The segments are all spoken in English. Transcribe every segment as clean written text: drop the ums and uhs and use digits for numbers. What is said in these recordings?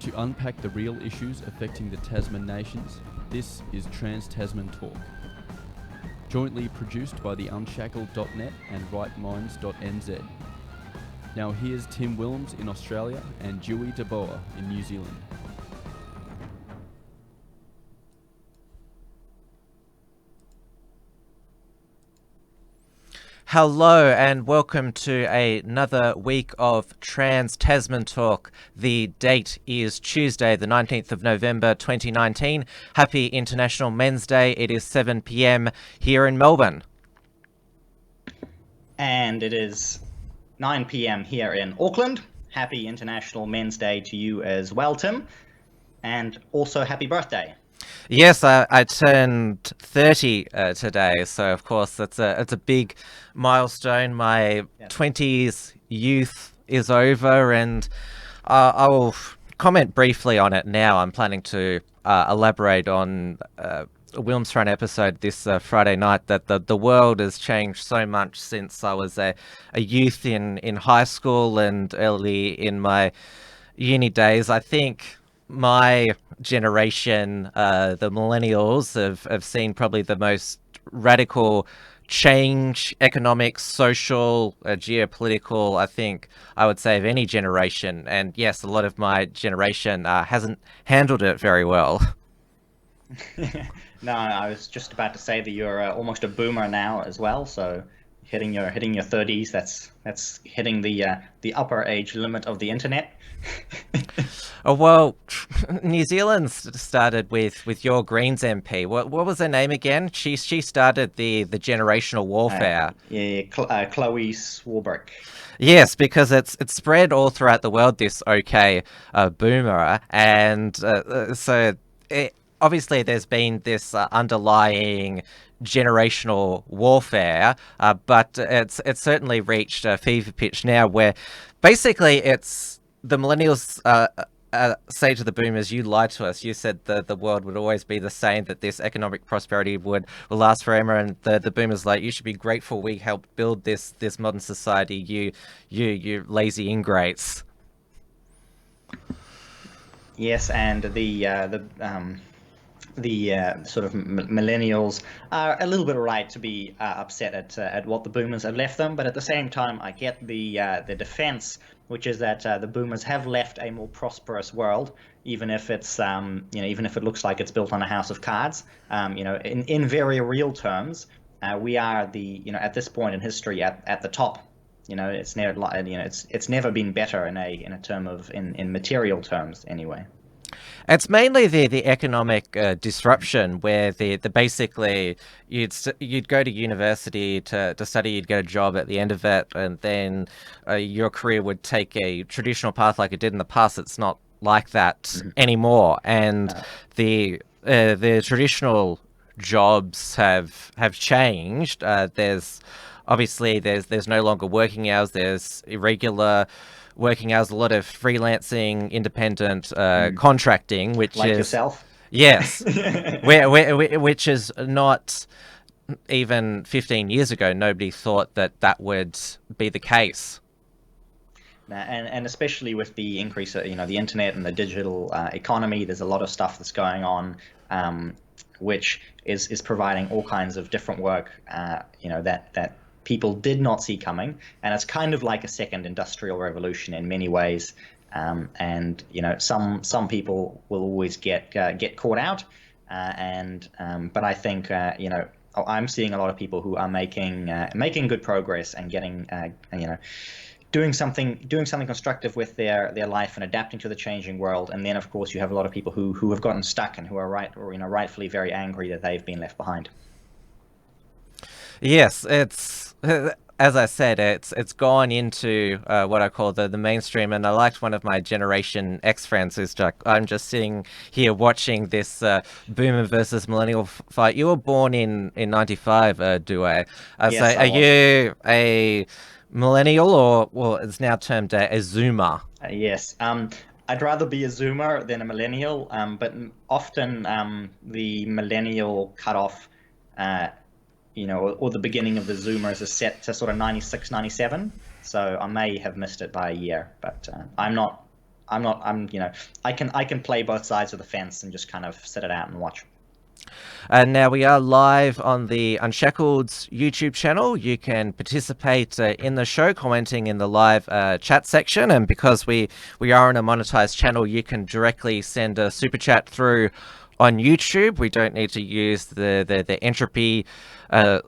To unpack the real issues affecting the Tasman nations, this is Trans Tasman Talk. Jointly produced by the Unshackled.net and rightminds.nz. Now here's Tim Willems in Australia and Dieuwe in New Zealand. Hello and welcome to another week of Trans Tasman Talk. The date is Tuesday, the 19th of November 2019. Happy International Men's Day. It is 7 p.m. here in Melbourne. And it is 9 p.m. here in Auckland. Happy International Men's Day to you as well, Tim. And also happy birthday. Yes, I turned 30 today, so of course it's a big milestone. My 20s youth is over, and I will comment briefly on it now. I'm planning to elaborate on a Wilmsfront episode this Friday night, that the world has changed so much since I was a youth in high school and early in my uni days. I think my generation, the millennials, have seen probably the most radical change, economic, social, geopolitical, I think I would say, of any generation. And yes, a lot of my generation hasn't handled it very well. No, I was just about to say that you're almost a boomer now as well. So hitting your 30s, that's hitting the upper age limit of the internet. Well, New Zealand started with your Greens MP. What was her name again? She started the generational warfare. Chloe Swarbrick. Yes, because it's spread all throughout the world, this boomer, and obviously there's been this underlying generational warfare, but it's certainly reached a fever pitch now, where basically it's the millennials say to the boomers, "You lied to us. You said the world would always be the same, that this economic prosperity will last forever." And the boomers like, "You should be grateful we helped build this modern society. You lazy ingrates." Yes, and the sort of millennials are a little bit right to be upset at what the boomers have left them, but at the same time, I get the defense, which is that the boomers have left a more prosperous world, even if it's even if it looks like it's built on a house of cards. In very real terms, we are at this point in history at the top. It's never it's never been better in material terms anyway. It's mainly the economic disruption, where the basically you'd go to university to study, you'd get a job at the end of it, and then your career would take a traditional path like it did in the past. It's not like that anymore, and the traditional jobs have changed. There's no longer working hours. There's irregular working hours, a lot of freelancing, independent contracting, which like is yourself. Yes, which is not even 15 years ago. Nobody thought that would be the case. And especially with the increase of the internet and the digital economy, there's a lot of stuff that's going on, which is providing all kinds of different work, that people did not see coming, and it's kind of like a second industrial revolution in many ways. And some people will always get caught out, but I think I'm seeing a lot of people who are making good progress and getting doing something constructive with their life and adapting to the changing world. And then of course you have a lot of people who have gotten stuck and who are rightfully very angry that they've been left behind. Yes, it's, as I said, it's gone into what I call the mainstream. And I liked one of my Generation X friends who's like, "I'm just sitting here watching this boomer versus millennial fight. You were born in 95, Dieuwe. Yes, so are you a millennial, or, well, it's now termed a zoomer?" Yes. I'd rather be a zoomer than a millennial, but often the millennial cutoff or the beginning of the Zoomers is set to sort of 96, 97. So I may have missed it by a year, but I'm not I can play both sides of the fence and just kind of sit it out and watch. And now we are live on the Unshackled's YouTube channel. You can participate in the show, commenting in the live chat section. And because we are on a monetized channel, you can directly send a super chat through on YouTube. We don't need to use the entropy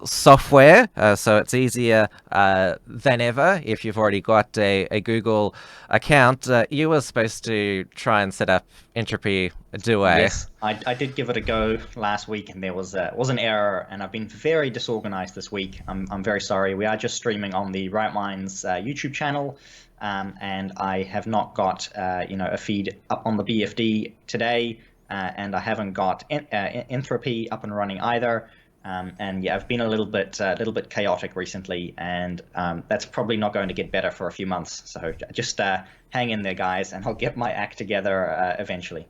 software, so it's easier than ever if you've already got a Google account. You were supposed to try and set up entropy, Dieuwe. Yes, I did give it a go last week, and there was an error, and I've been very disorganized this week. I'm very sorry. We are just streaming on the Right Minds YouTube channel, and I have not got a feed up on the BFD today. And I haven't got entropy up and running either, and yeah, I've been a little bit chaotic recently, and that's probably not going to get better for a few months. So just hang in there, guys, and I'll get my act together eventually.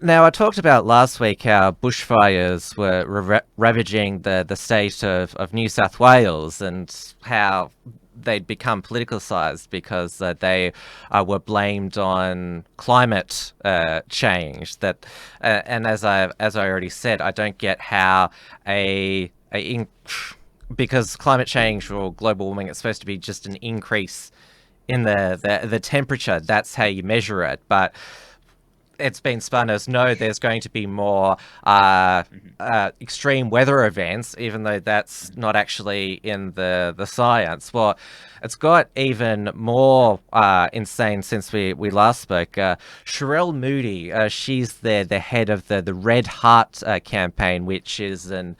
Now, I talked about last week how bushfires were ravaging the state of New South Wales, and how they'd become politicalised because they were blamed on climate change. That and as I already said, I don't get how because climate change or global warming, it's supposed to be just an increase in the temperature. That's how you measure it, but it's been spun as no, there's going to be more extreme weather events, even though that's not actually in the science. Well, it's got even more insane since we last spoke. Sherelle Moody, she's the head of the Red Heart campaign, which is an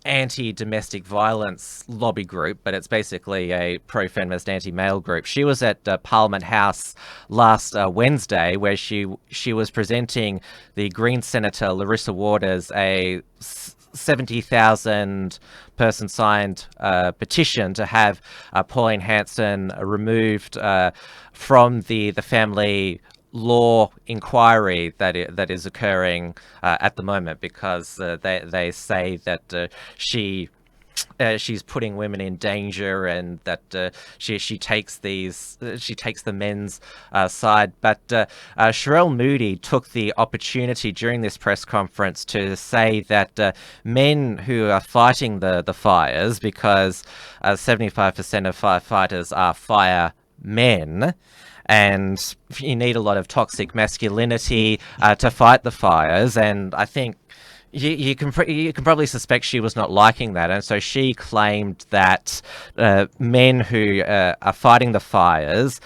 anti-domestic violence lobby group, but it's basically a pro-feminist anti-male group. She was at Parliament House last Wednesday, where she was presenting the Green Senator Larissa Waters a 70,000 person signed petition to have Pauline Hanson removed from the family law inquiry that is occurring at the moment, because they say that she's putting women in danger, and that she takes the men's side. But Sherelle Moody took the opportunity during this press conference to say that men who are fighting the fires, because 75% of firefighters are firemen, and you need a lot of toxic masculinity to fight the fires. And I think you can probably suspect she was not liking that, and so she claimed that men who are fighting the fires,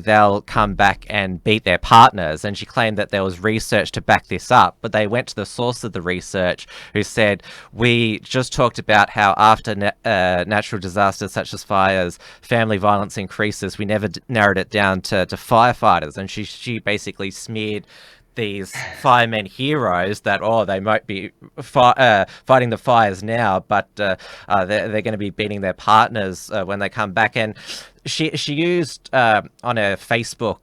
they'll come back and beat their partners. And she claimed that there was research to back this up, but they went to the source of the research, who said, we just talked about how after natural disasters such as fires, family violence increases. We never narrowed it down to firefighters. And she basically smeared these firemen heroes that, they might be fighting the fires now, but they're going to be beating their partners when they come back. And she used on her Facebook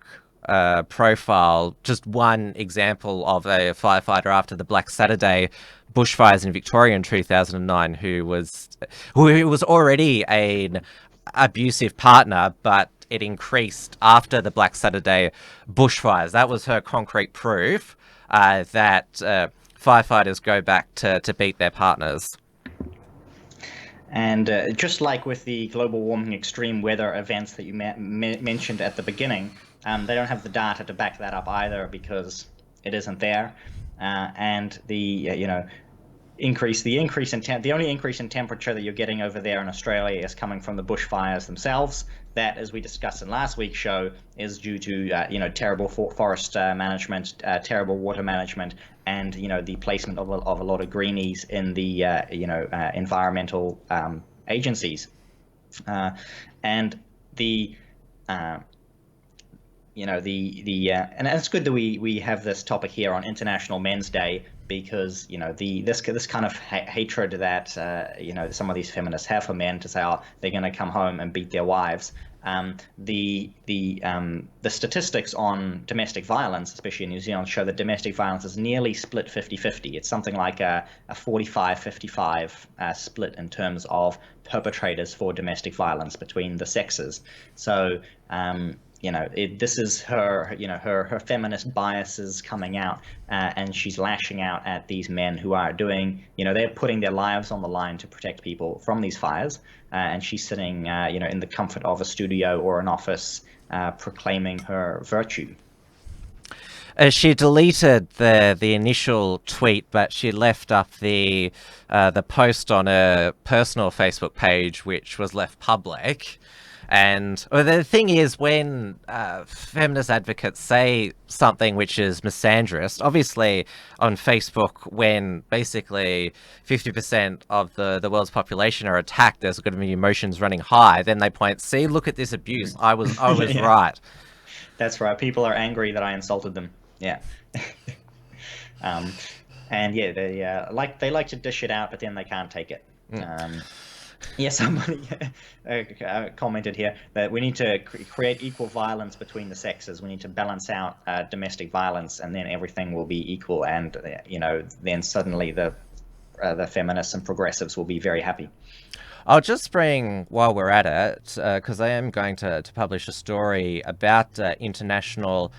profile just one example of a firefighter after the Black Saturday bushfires in Victoria in 2009, who was already an abusive partner, but it increased after the Black Saturday bushfires. That was her concrete proof that firefighters go back to beat their partners. And just like with the global warming extreme weather events that you mentioned at the beginning, they don't have the data to back that up either, because it isn't there. And the only increase in temperature that you're getting over there in Australia is coming from the bushfires themselves. That, as we discussed in last week's show, is due to terrible forest management, terrible water management, and the placement of a lot of greenies in the environmental agencies, and and it's good that we have this topic here on International Men's Day, because this kind of hatred that some of these feminists have for men, to say, they're going to come home and beat their wives. The statistics on domestic violence, especially in New Zealand, show that domestic violence is nearly split 50-50. It's something like a 45-55 split in terms of perpetrators for domestic violence between the sexes. So this is her, her feminist biases coming out, and she's lashing out at these men who are doing, they're putting their lives on the line to protect people from these fires, and she's sitting, in the comfort of a studio or an office, proclaiming her virtue. She deleted the initial tweet, but she left up the post on her personal Facebook page, which was left public. And the thing is, when feminist advocates say something which is misandrist, obviously on Facebook, when basically 50% of the world's population are attacked, there's going to be emotions running high. Then they point, see, look at this abuse. I was Yeah. right. That's right. People are angry that I insulted them. Yeah. And yeah, they like to dish it out, but then they can't take it. Yeah, somebody commented here that we need to create equal violence between the sexes. We need to balance out domestic violence, and then everything will be equal. And then suddenly the feminists and progressives will be very happy. I'll just bring, while we're at it, because I am going to publish a story about International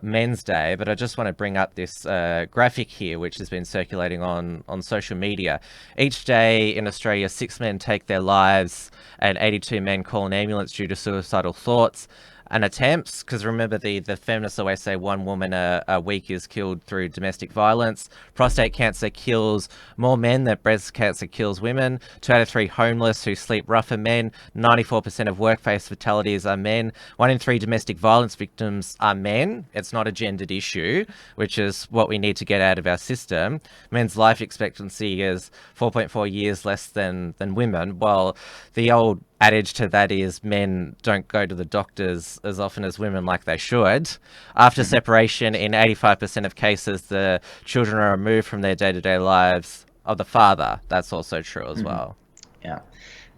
Men's Day, but I just want to bring up this graphic here, which has been circulating on social media. Each day in Australia, 6 men take their lives and 82 men call an ambulance due to suicidal thoughts and attempts, because remember the feminists always say 1 woman a week is killed through domestic violence. Prostate cancer kills more men than breast cancer kills women. 2 out of 3 homeless who sleep rough are men. 94% of workplace fatalities are men. 1 in 3 domestic violence victims are men. It's not a gendered issue, which is what we need to get out of our system. Men's life expectancy is 4.4 years less than women, while the old adage to that is men don't go to the doctors as often as women like they should. After separation, in 85% of cases, the children are removed from their day-to-day lives of the father. That's also true as well. Yeah,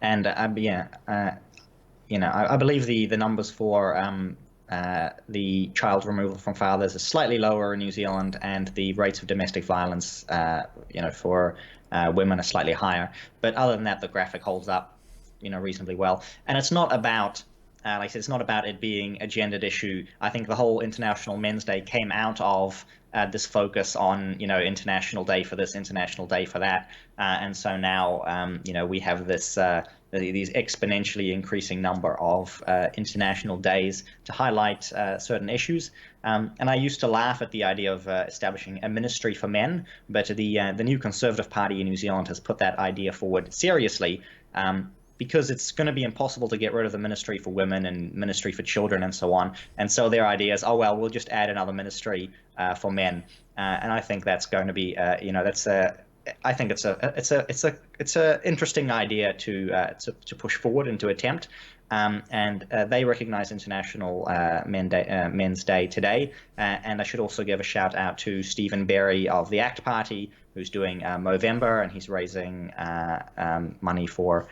and I believe the numbers for the child removal from fathers is slightly lower in New Zealand, and the rates of domestic violence, for women are slightly higher. But other than that, the graphic holds up reasonably well. And it's not about, like I said, it's not about it being a gendered issue. I think the whole International Men's Day came out of this focus on, International Day for this, International Day for that. And so now, we have this these exponentially increasing number of international days to highlight certain issues. And I used to laugh at the idea of establishing a ministry for men, but the new Conservative Party in New Zealand has put that idea forward seriously. Because it's going to be impossible to get rid of the ministry for women and ministry for children and so on. And so their idea is, we'll just add another ministry for men. And I think that's going to be, I think it's a interesting idea to push forward and to attempt. And they recognize International Men's Day today. And I should also give a shout out to Stephen Berry of the ACT Party, who's doing Movember, and he's raising money for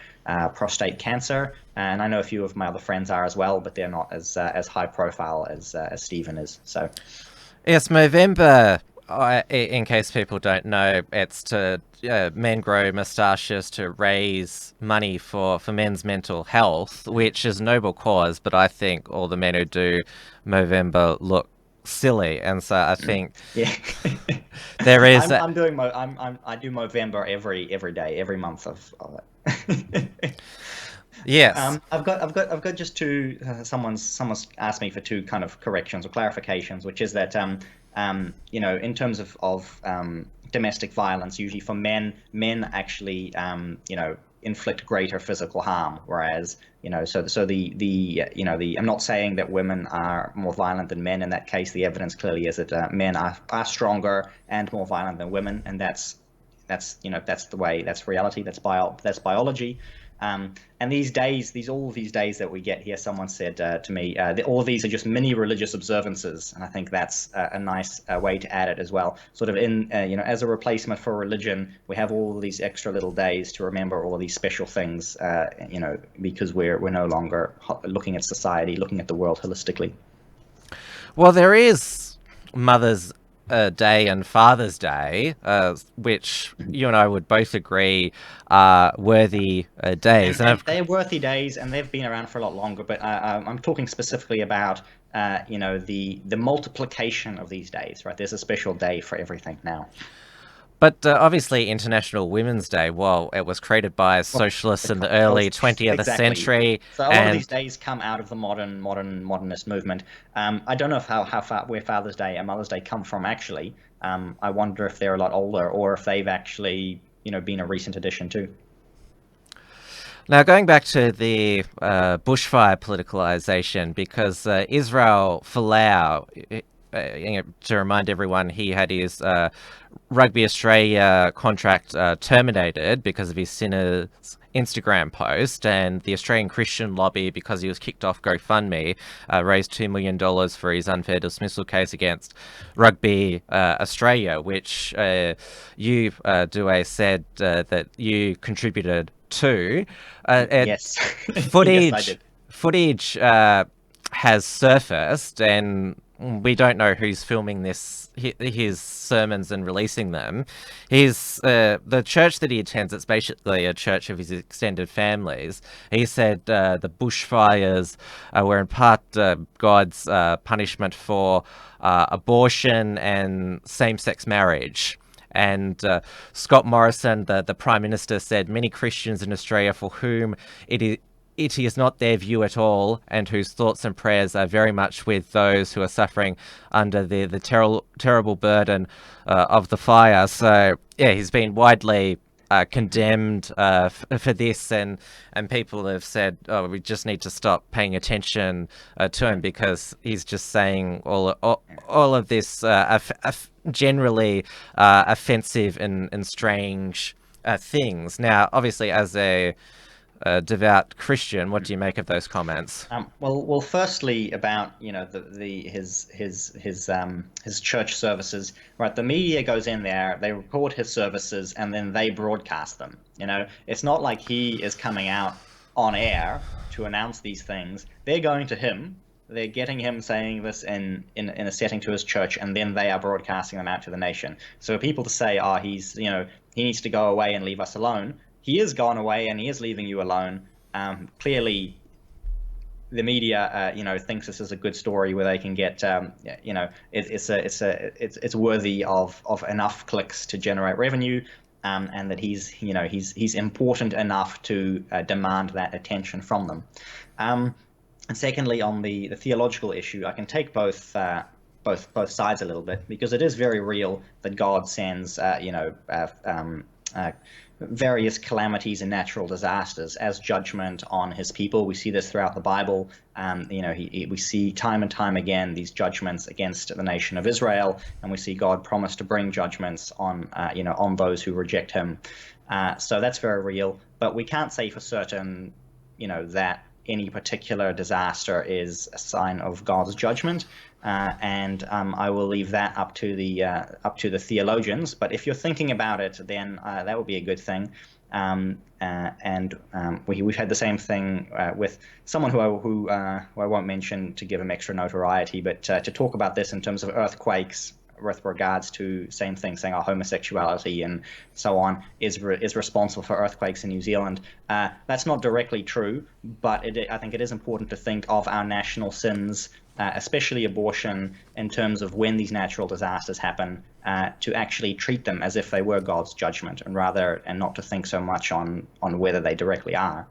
prostate cancer. And I know a few of my other friends are as well, but they're not as high profile as Stephen is. So, yes, Movember. In case people don't know, it's to men grow moustaches to raise money for men's mental health, which is a noble cause. But I think all the men who do Movember look silly, and so I think there is. I do Movember every day, every month of it. Yes. I've got just two. Someone's asked me for 2 kind of corrections or clarifications, which is that in terms of domestic violence, usually for men actually inflict greater physical harm, whereas so the I'm not saying that women are more violent than men. In that case, the evidence clearly is that men are stronger and more violent than women, and that's the way, that's reality, that's biology. And all of these days that we get here, someone said to me, all of these are just mini religious observances, and I think that's a nice way to add it as well. Sort of as a replacement for religion, we have all of these extra little days to remember all of these special things, because we're no longer looking at society, looking at the world holistically. Well, there is Mother's Day and Father's Day, which you and I would both agree are worthy days. And they're worthy days, and they've been around for a lot longer. But I'm talking specifically about the multiplication of these days, right? There's a special day for everything now. But obviously, International Women's Day, well, it was created by socialists in the early 20th century. So a lot of these days come out of the modernist movement. I don't know where Father's Day and Mother's Day come from, actually. I wonder if they're a lot older, or if they've actually, been a recent addition too. Now, going back to the bushfire politicalization, because Israel Folau, to remind everyone, he had his Rugby Australia contract terminated because of his sinner's Instagram post, and the Australian Christian lobby, because he was kicked off GoFundMe, raised $2 million for his unfair dismissal case against Rugby Australia, which you, Dieuwe, said that you contributed to. Yes. Footage, yes, I did. Footage has surfaced, and we don't know who's filming his sermons and releasing them. The church that he attends, it's basically a church of his extended families. He said the bushfires were in part God's punishment for abortion and same-sex marriage. And Scott Morrison, the Prime Minister, said many Christians in Australia for whom it is not their view at all, and whose thoughts and prayers are very much with those who are suffering under the terrible burden of the fire. So, yeah, he's been widely condemned for this, and people have said, oh, we just need to stop paying attention to him, because he's just saying all of this generally offensive and strange things. Now, obviously, as a devout Christian, what do you make of those comments? Well, firstly, about his church services, right? The media goes in there, they record his services, and then they broadcast them. It's not like he is coming out on air to announce these things. They're going to him. They're getting him saying this in a setting to his church, and then they are broadcasting them out to the nation. So people to say, he needs to go away and leave us alone. He is gone away, and he is leaving you alone. Clearly, the media, thinks this is a good story where they can get, it's worthy of enough clicks to generate revenue, and that he's important enough to demand that attention from them. And secondly, on the theological issue, I can take both sides a little bit, because it is very real that God sends, various calamities and natural disasters as judgment on his people. We see this throughout the Bible. We see time and time again these judgments against the nation of Israel, and we see God promise to bring judgments on those who reject him. So that's very real. But we can't say for certain, that any particular disaster is a sign of God's judgment. And I will leave that up to the theologians. But if you're thinking about it, then that would be a good thing. We've had the same thing with someone who I won't mention to give him extra notoriety, but to talk about this in terms of earthquakes with regards to same thing, saying our homosexuality and so on is responsible for earthquakes in New Zealand. That's not directly true, but I think it is important to think of our national sins, especially abortion, in terms of when these natural disasters happen, to actually treat them as if they were God's judgment, and not to think so much on whether they directly are.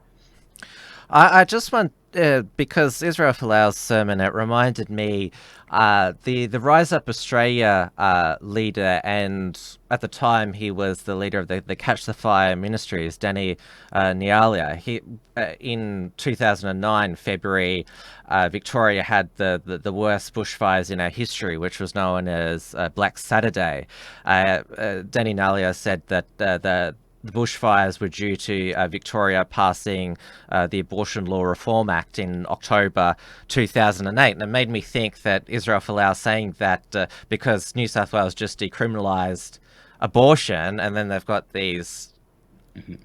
I just want, because Israel Folau's sermon, it reminded me the Rise Up Australia leader, and at the time he was the leader of the Catch the Fire Ministries, Danny Nialia. He in 2009 February, Victoria had the worst bushfires in our history, which was known as Black Saturday. Danny Nialia said that the bushfires were due to Victoria passing the Abortion Law Reform Act in October 2008. And it made me think that Israel Folau saying that because New South Wales just decriminalised abortion, and then they've got these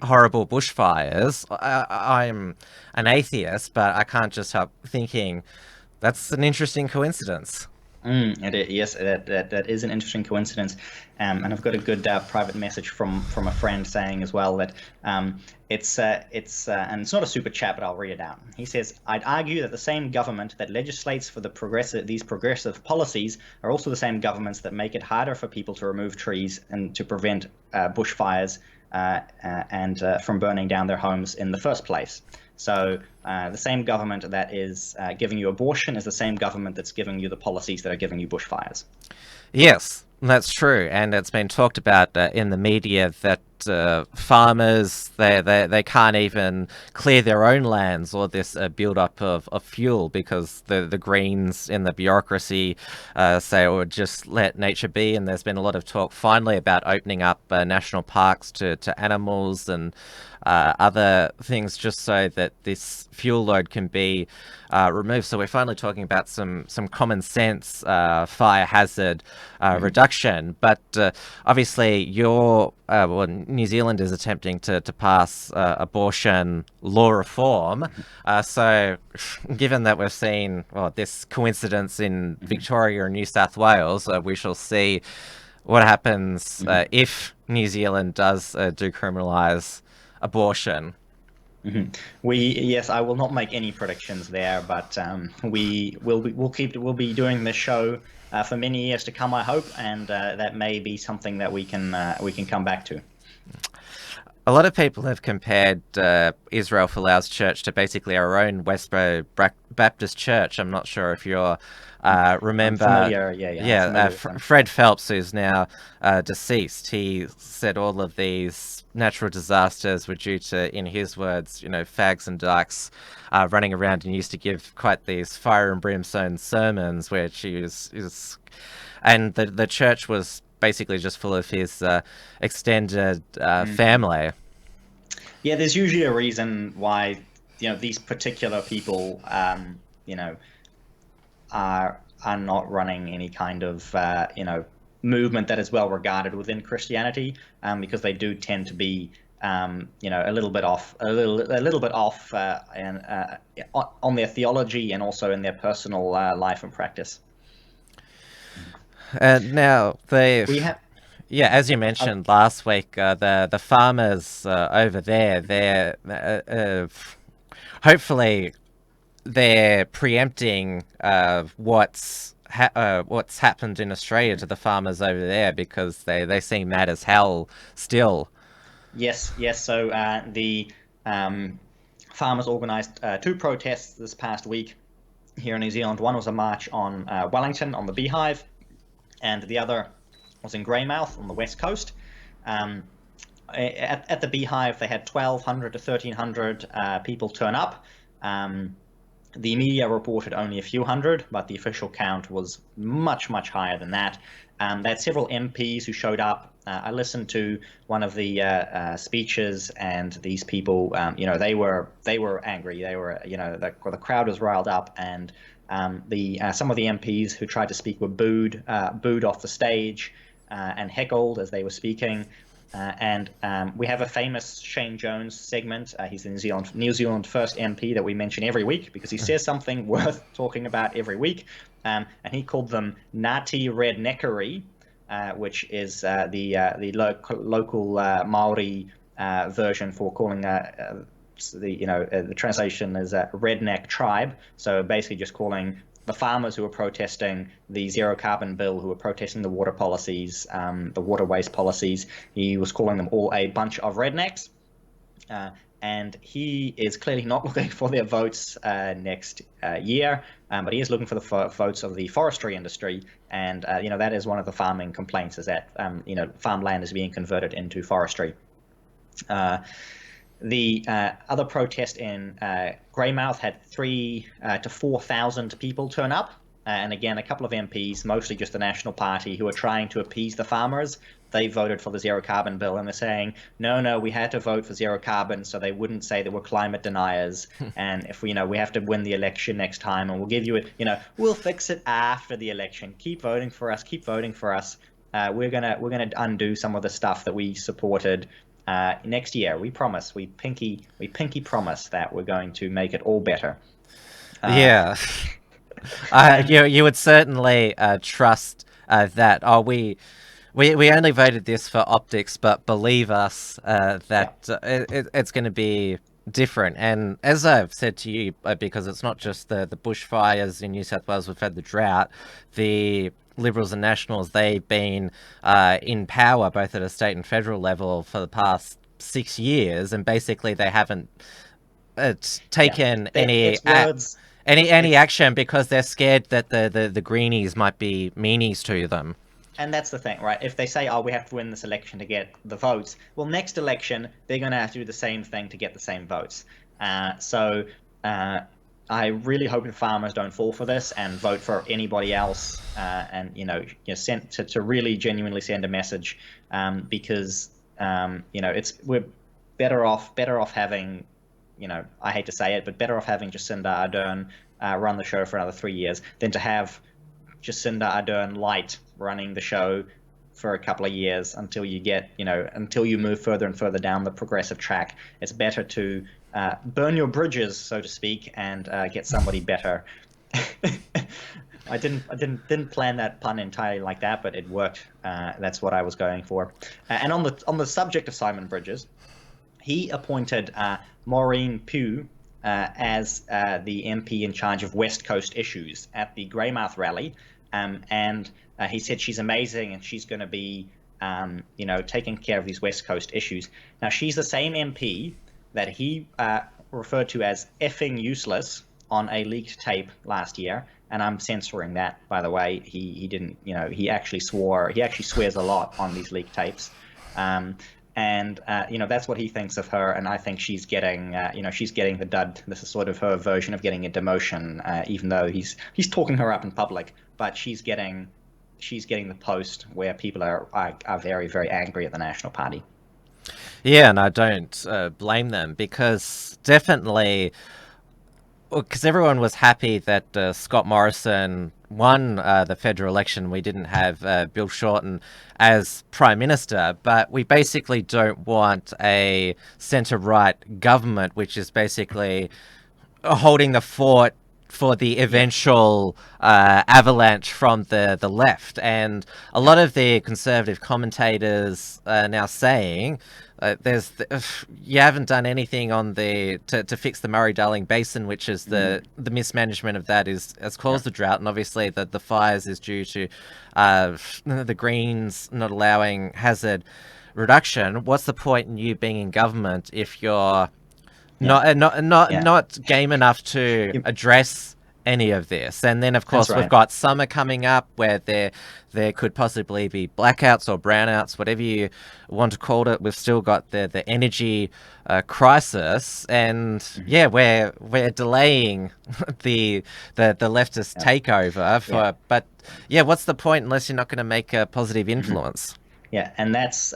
horrible bushfires. I'm an atheist, but I can't just help thinking that's an interesting coincidence. Yes, that is an interesting coincidence, and I've got a good private message from a friend saying as well that and it's not a super chat, but I'll read it out. He says, "I'd argue that the same government that legislates for these progressive policies are also the same governments that make it harder for people to remove trees and to prevent bushfires and from burning down their homes in the first place." So the same government that is giving you abortion is the same government that's giving you the policies that are giving you bushfires. Yes, that's true, and it's been talked about in the media that farmers they can't even clear their own lands or this build-up of fuel because the Greens in the bureaucracy say, or just let nature be. And there's been a lot of talk finally about opening up national parks to animals and other things, just so that this fuel load can be removed. So we're finally talking about some common sense fire hazard reduction. But obviously, New Zealand is attempting to pass abortion law reform. So given that we've seen this coincidence in Victoria and New South Wales, we shall see what happens if New Zealand does decriminalise abortion. Yes, I will not make any predictions there, but we'll be doing this show for many years to come, I hope, and that may be something that we can come back to. A lot of people have compared Israel Folau's church to basically our own Westboro Baptist Church. I'm not sure if you're remember. Familiar, Fred Phelps, who's now deceased. He said all of these natural disasters were due to, in his words, fags and dykes running around, and used to give quite these fire and brimstone sermons, which he was and the church was basically just full of his extended family. Yeah, there's usually a reason why these particular people are not running any kind of movement that is well regarded within Christianity, because they do tend to be a little bit off on their theology and also in their personal life and practice. Now as you mentioned last week, the farmers over there, they're hopefully they're preempting what's happened in Australia to the farmers over there, because they seem mad as hell still. Yes. So the farmers organised 2 protests this past week here in New Zealand. One was a march on Wellington on the Beehive, and the other was in Greymouth on the west coast. At the Beehive, they had 1,200 to 1,300 people turn up. The media reported only a few hundred, but the official count was much, much higher than that. They had several MPs who showed up. I listened to one of the speeches, and these people, they were angry. They were, the crowd was riled up, and some of the MPs who tried to speak were booed off the stage and heckled as they were speaking. And we have a famous Shane Jones segment. He's the New Zealand first MP that we mention every week, because he says something worth talking about every week. And he called them Ngāti redneckery, which is the local Maori version for calling the translation is a redneck tribe. So basically just calling the farmers who were protesting the zero carbon bill, who were protesting the water policies, the water waste policies, he was calling them all a bunch of rednecks. And he is clearly not looking for their votes next year, but he is looking for the votes of the forestry industry. And that is one of the farming complaints, is that farmland is being converted into forestry. The other protest in Greymouth had 3,000 to 4,000 people turn up, and again a couple of MPs, mostly just the National Party, who are trying to appease the farmers. They voted for the zero carbon bill, and they're saying, no, we had to vote for zero carbon so they wouldn't say that we're climate deniers. And if we have to win the election next time, and we'll give you it, we'll fix it after the election. Keep voting for us. We're gonna undo some of the stuff that we supported next year. We promise. We pinky promise that we're going to make it all better. Yeah. You would certainly trust that. We only voted this for optics, but believe us that it's going to be different. And as I've said to you, because it's not just the bushfires in New South Wales, we've had the drought, the Liberals and Nationals, they've been in power both at a state and federal level for the past 6 years, and basically they haven't taken any action because they're scared that the greenies might be meanies to them. And that's the thing, right? If they say, oh, we have to win this election to get the votes, well, next election, they're going to have to do the same thing to get the same votes. So I really hope the farmers don't fall for this and vote for anybody else, and send to really genuinely send a message, because we're better off having, I hate to say it, but better off having Jacinda Ardern run the show for another 3 years than to have Jacinda Ardern light running the show for a couple of years until you get, until you move further and further down the progressive track. It's better to burn your bridges, so to speak, and get somebody better. I didn't plan that pun entirely like that, but it worked. That's what I was going for. And on the subject of Simon Bridges, he appointed Maureen Pugh as the MP in charge of West Coast issues at the Greymouth rally, and he said she's amazing and she's going to be, taking care of these West Coast issues. Now, she's the same MP that he referred to as effing useless on a leaked tape last year, and I'm censoring that, by the way. He didn't, he actually swears a lot on these leaked tapes. And that's what he thinks of her, and I think she's getting the dud. This is sort of her version of getting a demotion, even though he's talking her up in public, but she's getting the post where people are very, very angry at the National Party. Yeah, and I don't blame them, because definitely, because everyone was happy that Scott Morrison won the federal election. We didn't have Bill Shorten as Prime Minister, but we basically don't want a centre-right government, which is basically holding the fort for the eventual avalanche from the left. And a lot of the conservative commentators are now saying you haven't done anything on to fix the Murray-Darling Basin, which is the mismanagement of that has caused the drought, and obviously the fires is due to the Greens not allowing hazard reduction. What's the point in you being in government if you're not game enough to address any of this? And then, of course, we've got summer coming up where there could possibly be blackouts or brownouts, whatever you want to call it. We've still got the energy crisis, and we're delaying the leftist takeover. But what's the point unless you're not going to make a positive influence? Yeah, and that's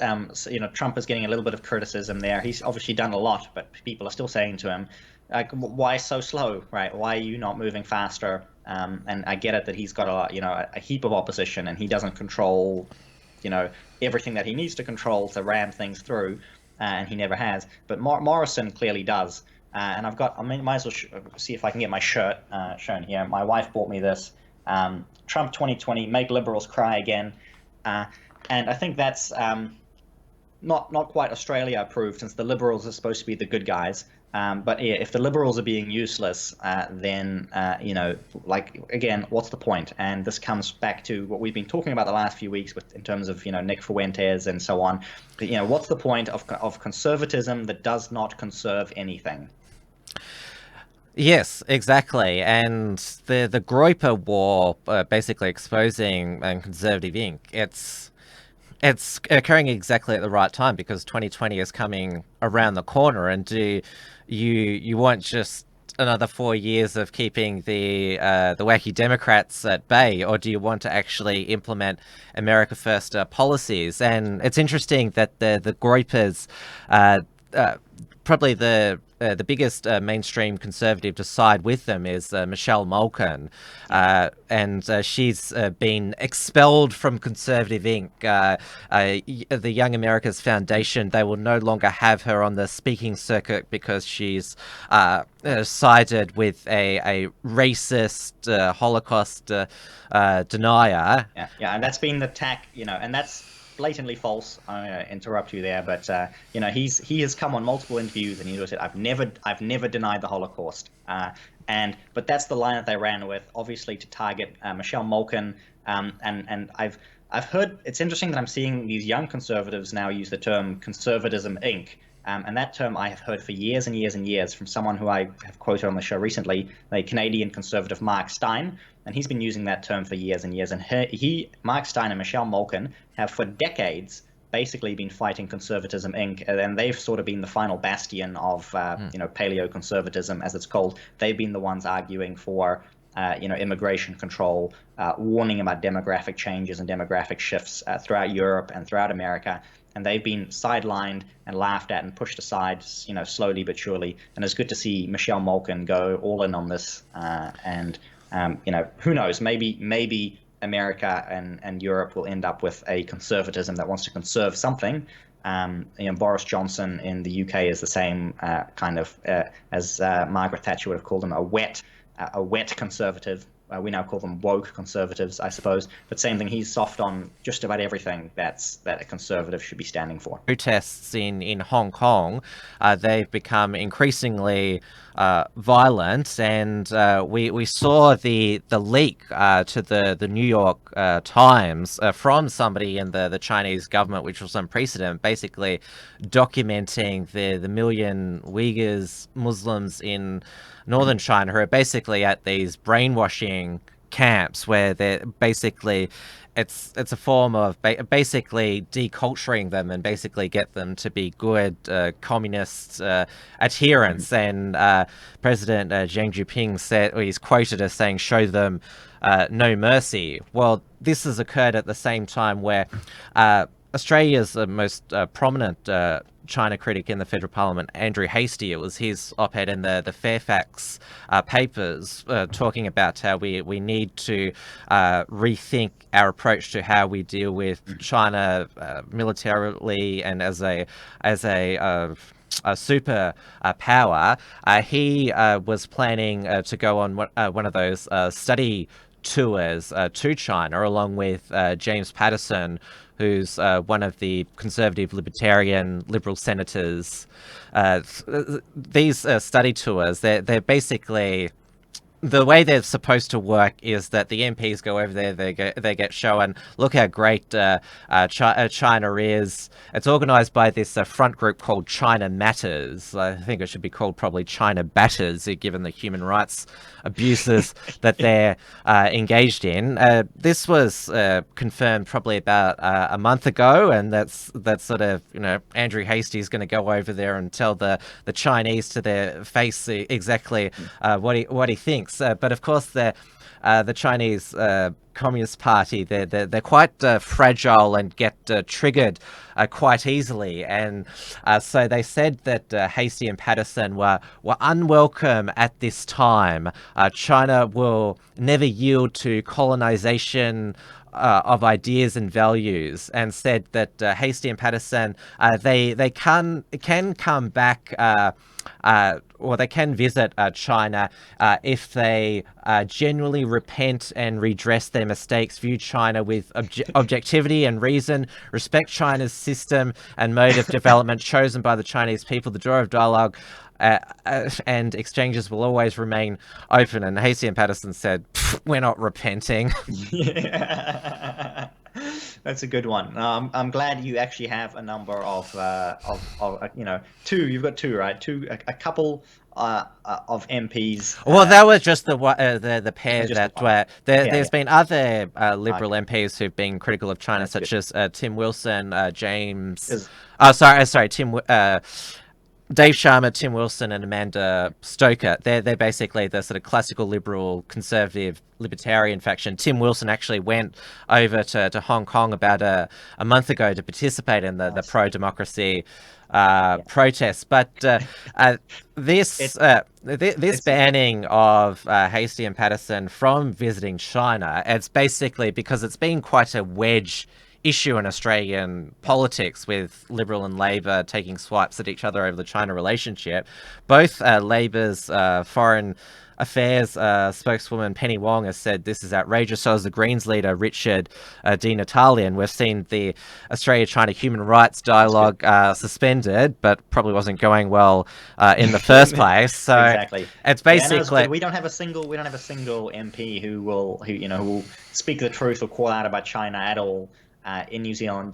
Trump is getting a little bit of criticism there. He's obviously done a lot, but people are still saying to him, like, why so slow, right? Why are you not moving faster? And I get it that he's got a heap of opposition, and he doesn't control, everything that he needs to control to ram things through, and he never has. But Morrison clearly does. And I might as well see if I can get my shirt shown here. My wife bought me this. Trump 2020, make liberals cry again. And I think that's not quite Australia approved, since the Liberals are supposed to be the good guys. But if the Liberals are being useless, then, again, what's the point? And this comes back to what we've been talking about the last few weeks in terms of, Nick Fuentes and so on. But, what's the point of conservatism that does not conserve anything? Yes, exactly. And the Groyper War, basically exposing Conservative Inc., it's occurring exactly at the right time, because 2020 is coming around the corner, and do you want just another 4 years of keeping the wacky Democrats at bay, or do you want to actually implement America First policies? And it's interesting that the Groypers probably the biggest mainstream conservative to side with them is Michelle Malkin, and she's been expelled from Conservative Inc. The Young America's Foundation, they will no longer have her on the speaking circuit because she's sided with a racist Holocaust denier. Yeah, and that's been the tack, and that's blatantly false. I interrupt you there, but he has come on multiple interviews and he said, I've never denied the Holocaust. But that's the line that they ran with, obviously to target Michelle Malkin. And I've heard, it's interesting that I'm seeing these young conservatives now use the term conservatism Inc. And that term I have heard for years and years and years from someone who I have quoted on the show recently, the Canadian conservative Mark Steyn, and he's been using that term for years and years. And Mark Steyn and Michelle Malkin have for decades basically been fighting Conservatism Inc. And they've sort of been the final bastion of paleo-conservatism, as it's called. They've been the ones arguing for immigration control, warning about demographic changes and demographic shifts throughout Europe and throughout America. And they've been sidelined and laughed at and pushed aside, slowly but surely. And it's good to see Michelle Malkin go all in on this. Who knows? Maybe America and Europe will end up with a conservatism that wants to conserve something. Boris Johnson in the UK is the same kind of as Margaret Thatcher would have called him, a wet conservative. We now call them woke conservatives, I suppose. But same thing, he's soft on just about everything that a conservative should be standing for. Protests in Hong Kong, they've become increasingly violent, and we saw the leak to the New York Times from somebody in the Chinese government, which was unprecedented, basically documenting the million Uyghurs, Muslims in northern China who are basically at these brainwashing camps where they're basically it's a form of basically deculturing them and basically get them to be good communist adherents. And President Xi Jinping said, or he's quoted as saying, "Show them no mercy." Well, this has occurred at the same time where Australia's most prominent China critic in the federal parliament, Andrew Hastie, it was his op-ed in the Fairfax papers talking about how we need to rethink our approach to how we deal with China militarily and as a super power. He was planning to go on one of those study tours to China along with James Patterson, who's one of the conservative libertarian liberal senators. These study tours, they're basically, the way they're supposed to work is that the MPs go over there, they get shown, look how great China is. It's organised by this front group called China Matters. I think it should be called probably China Batters, given the human rights abuses that they're engaged in. This was confirmed probably about a month ago, and that's sort of, Andrew Hastie's going to go over there and tell the Chinese to their face exactly what he thinks. But of course, the Chinese Communist Party, they're quite fragile and get triggered quite easily, and so they said that Hastie and Patterson were unwelcome at this time. China will never yield to colonization of ideas and values, and said that Hastie and Patterson they can come back. Or they can visit China if they genuinely repent and redress their mistakes, view China with objectivity and reason, respect China's system and mode of development chosen by the Chinese people. The door of dialogue and exchanges will always remain open. And Hastie and Patterson said, "We're not repenting." Yeah. That's a good one. I'm glad you actually have a number of two. You've got two, right? A couple of MPs. Well, that was just the pair that were there. There's been other Liberal MPs who've been critical of China, such as Tim Wilson, James. Dave Sharma, Tim Wilson, and Amanda Stoker. They're basically the sort of classical liberal, conservative, libertarian faction. Tim Wilson actually went over to Hong Kong about a month ago to participate in the pro-democracy protests. But this banning of Hastie and Patterson from visiting China, it's basically because it's been quite a wedge issue in Australian politics, with Liberal and Labor taking swipes at each other over the China relationship. Both Labor's foreign affairs spokeswoman Penny Wong has said this is outrageous. So has the Greens leader Richard Di Natale, and we've seen the Australia-China human rights dialogue suspended, but probably wasn't going well in the first place. So exactly, it's basically we don't have a single MP who will speak the truth or call out about China at all. In New Zealand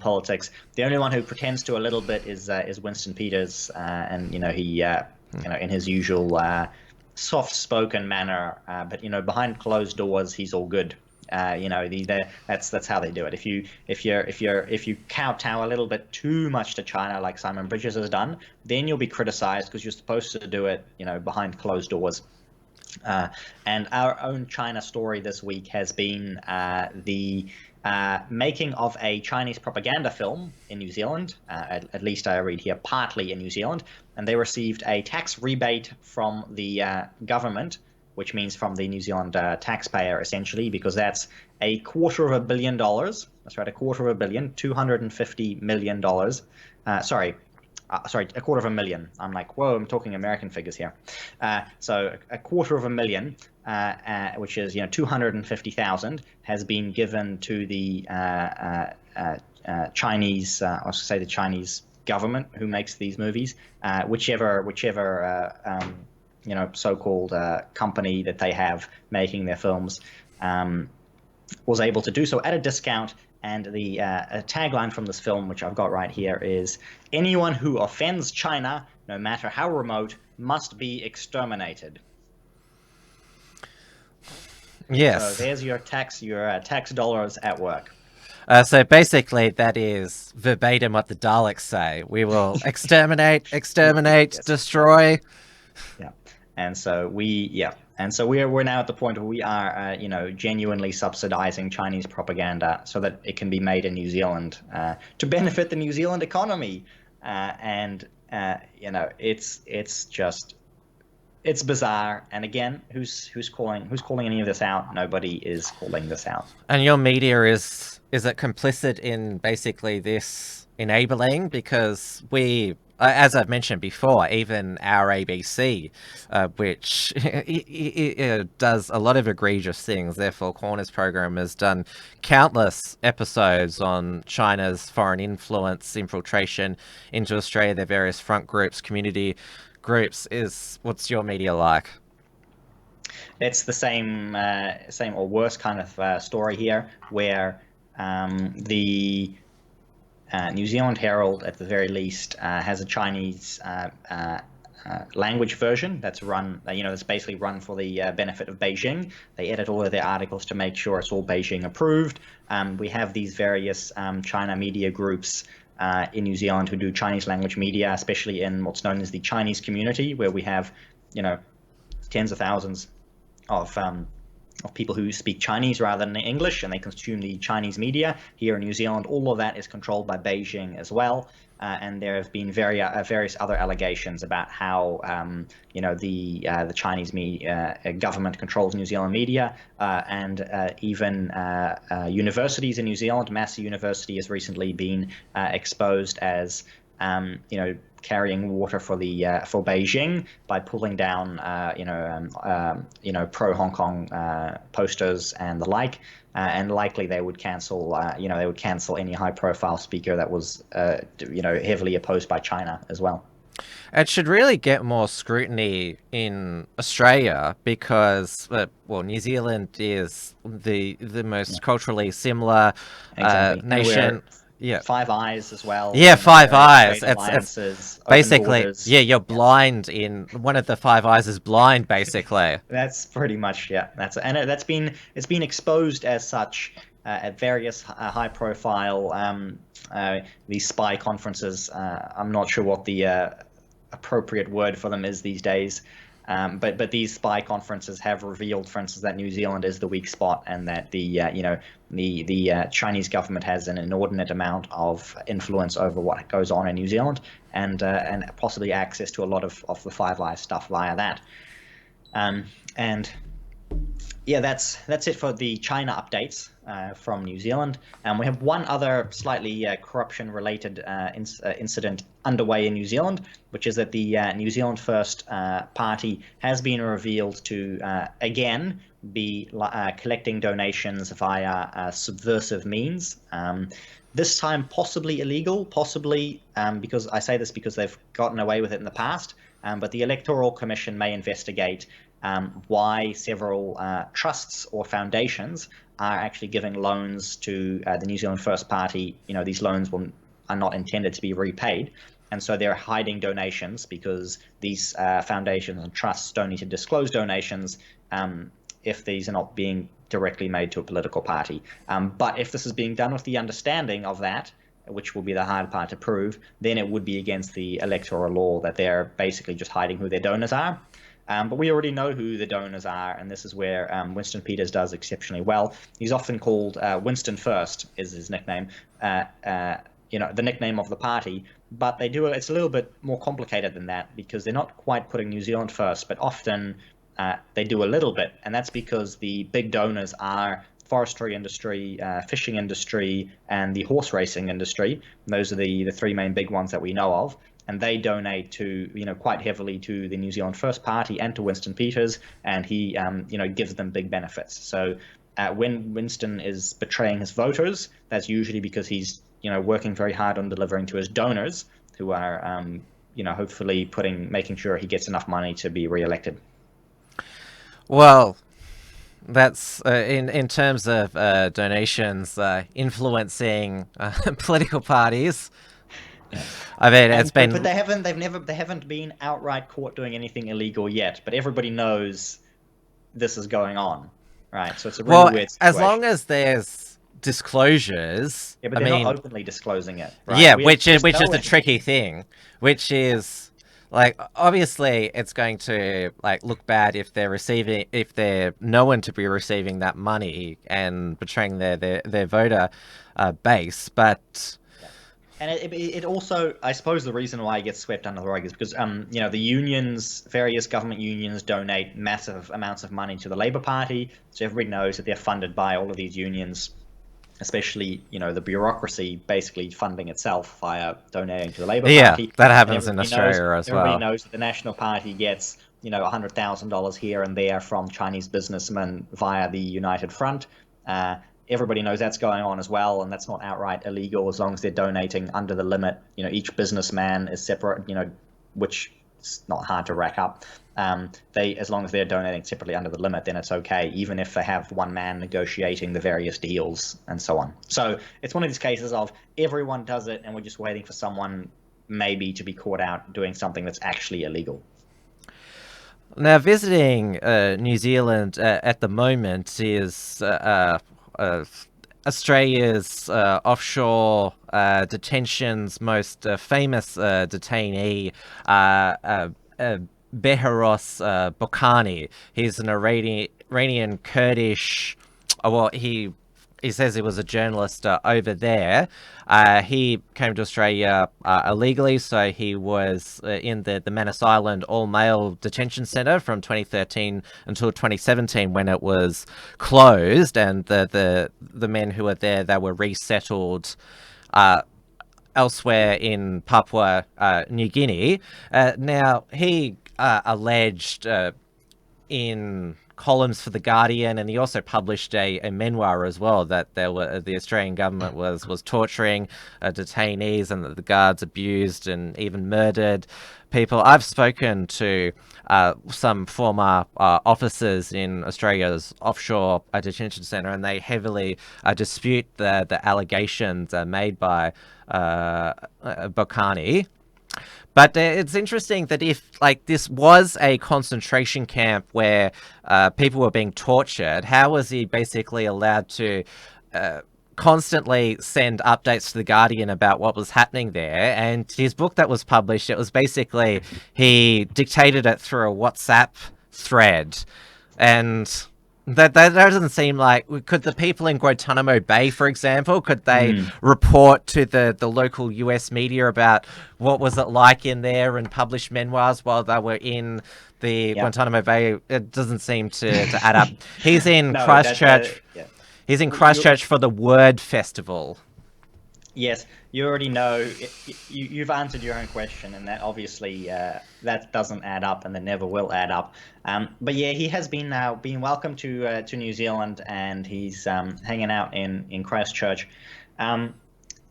politics, the only one who pretends to a little bit is Winston Peters, and he in his usual soft-spoken manner, but behind closed doors he's all good. That's how they do it. If you kowtow a little bit too much to China, like Simon Bridges has done, then you'll be criticized because you're supposed to do it behind closed doors. And our own China story this week has been the making of a Chinese propaganda film in New Zealand, at least I read here, partly in New Zealand, and they received a tax rebate from the government, which means from the New Zealand taxpayer, essentially, because that's $250 million. That's right, $250 million. Sorry, $250,000. I'm like, whoa, I'm talking American figures here. So $250,000, which is 250,000, has been given to the Chinese, I was to say the Chinese government who makes these movies, whichever so-called company that they have making their films was able to do so at a discount. And the tagline from this film, which I've got right here, is "Anyone who offends China, no matter how remote, must be exterminated." Yes. So there's your tax dollars at work. So basically, that is verbatim what the Daleks say. We will exterminate, yes. Destroy. Yeah, and so we're now at the point where we are, genuinely subsidizing Chinese propaganda so that it can be made in New Zealand to benefit the New Zealand economy, it's bizarre. And again, who's calling any of this out? Nobody is calling this out. And your media is it complicit in basically this enabling? Because we, as I've mentioned before, even our ABC, which does a lot of egregious things, their Four Corners program has done countless episodes on China's foreign infiltration into Australia, their various front groups, community groups. What's your media like? It's the same or worse kind of story here, where the New Zealand Herald, at the very least, has a Chinese language version that's run, that's basically run for the benefit of Beijing. They edit all of their articles to make sure it's all Beijing approved. We have these various China media groups in New Zealand who do Chinese language media, especially in what's known as the Chinese community, where we have, tens of thousands of people who speak Chinese rather than English, and they consume the Chinese media. Here in New Zealand, all of that is controlled by Beijing as well, and there have been various other allegations about how the Chinese government controls New Zealand media, and even universities in New Zealand. Massey University has recently been exposed as carrying water for Beijing by pulling down pro Hong Kong posters and the like, and likely they would cancel any high profile speaker that was heavily opposed by China as well. It should really get more scrutiny in Australia because, New Zealand is the most culturally similar nation. Yeah, Five Eyes as well. Yeah, Five Eyes. It's basically borders. Yeah, you're blind in one of the Five Eyes is blind, basically. That's pretty much it's been exposed as such at various high-profile these spy conferences. I'm not sure what the appropriate word for them is these days. But these spy conferences have revealed, for instance, that New Zealand is the weak spot, and that the Chinese government has an inordinate amount of influence over what goes on in New Zealand, and possibly access to a lot of the Five Eyes stuff via that. And yeah, that's it for the China updates from New Zealand. We have one other slightly corruption-related incident underway in New Zealand, which is that the New Zealand First Party has been revealed to again be collecting donations via subversive means. This time possibly illegal, possibly because I say this because they've gotten away with it in the past, but the Electoral Commission may investigate why several trusts or foundations are actually giving loans to the New Zealand First Party. These loans are not intended to be repaid, and so they're hiding donations because these foundations and trusts don't need to disclose donations if these are not being directly made to a political party. But if this is being done with the understanding of that, which will be the hard part to prove, then it would be against the electoral law that they're basically just hiding who their donors are. But we already know who the donors are, and this is where Winston Peters does exceptionally well. He's often called Winston First, is his nickname, the nickname of the party. But it's a little bit more complicated than that, because they're not quite putting New Zealand first, but often they do a little bit, and that's because the big donors are forestry industry, fishing industry, and the horse racing industry. Those are the three main big ones that we know of. And they donate to, quite heavily to the New Zealand First Party and to Winston Peters, and he, gives them big benefits. So when Winston is betraying his voters, that's usually because he's, working very hard on delivering to his donors, who are, hopefully making sure he gets enough money to be re-elected. Well, that's in terms of donations influencing political parties. I mean, but they haven't been outright caught doing anything illegal yet. But everybody knows this is going on, right? So it's a really weird situation. As long as there's disclosures. Yeah, but they're not openly disclosing it, right? Yeah, which is the tricky thing, which is like, obviously it's going to look bad if they're known to be receiving that money and betraying their voter base, but. And it also, I suppose, the reason why it gets swept under the rug is because, the unions, various government unions, donate massive amounts of money to the Labour Party. So everybody knows that they're funded by all of these unions, especially, the bureaucracy basically funding itself via donating to the Labour Party. Yeah, that happens in Australia as well. Everybody knows that the National Party gets, $100,000 here and there from Chinese businessmen via the United Front. Everybody knows that's going on as well, and that's not outright illegal as long as they're donating under the limit. Each businessman is separate, which is not hard to rack up. As long as they're donating separately under the limit, then it's okay, even if they have one man negotiating the various deals and so on. So it's one of these cases of everyone does it, and we're just waiting for someone maybe to be caught out doing something that's actually illegal. Now, visiting New Zealand at the moment is Australia's offshore detention's most famous detainee, Beharos Bokhani. He's an Iranian Kurdish. He says he was a journalist over there. He came to Australia illegally, so he was in the Manus Island all-male detention centre from 2013 until 2017 when it was closed, and the men who were there, they were resettled elsewhere in Papua New Guinea. Now, he alleged in columns for The Guardian, and he also published a memoir as well, that the Australian government was torturing detainees, and that the guards abused and even murdered people. I've spoken to some former officers in Australia's offshore detention centre, and they heavily dispute the allegations made by Bokhani. But it's interesting that if this was a concentration camp where people were being tortured, how was he basically allowed to constantly send updates to The Guardian about what was happening there. And his book that was published, it was basically, he dictated it through a WhatsApp thread. And that doesn't seem like... Could the people in Guantanamo Bay, for example, could they report to the local US media about what was it like in there and publish memoirs while they were in the Guantanamo Bay? It doesn't seem to add up. He's in Christchurch. He's in Christchurch for the Word Festival. Yes, you already know. You've answered your own question, and that obviously that doesn't add up, and that never will add up. But yeah, he has been welcomed to New Zealand, and he's hanging out in Christchurch. And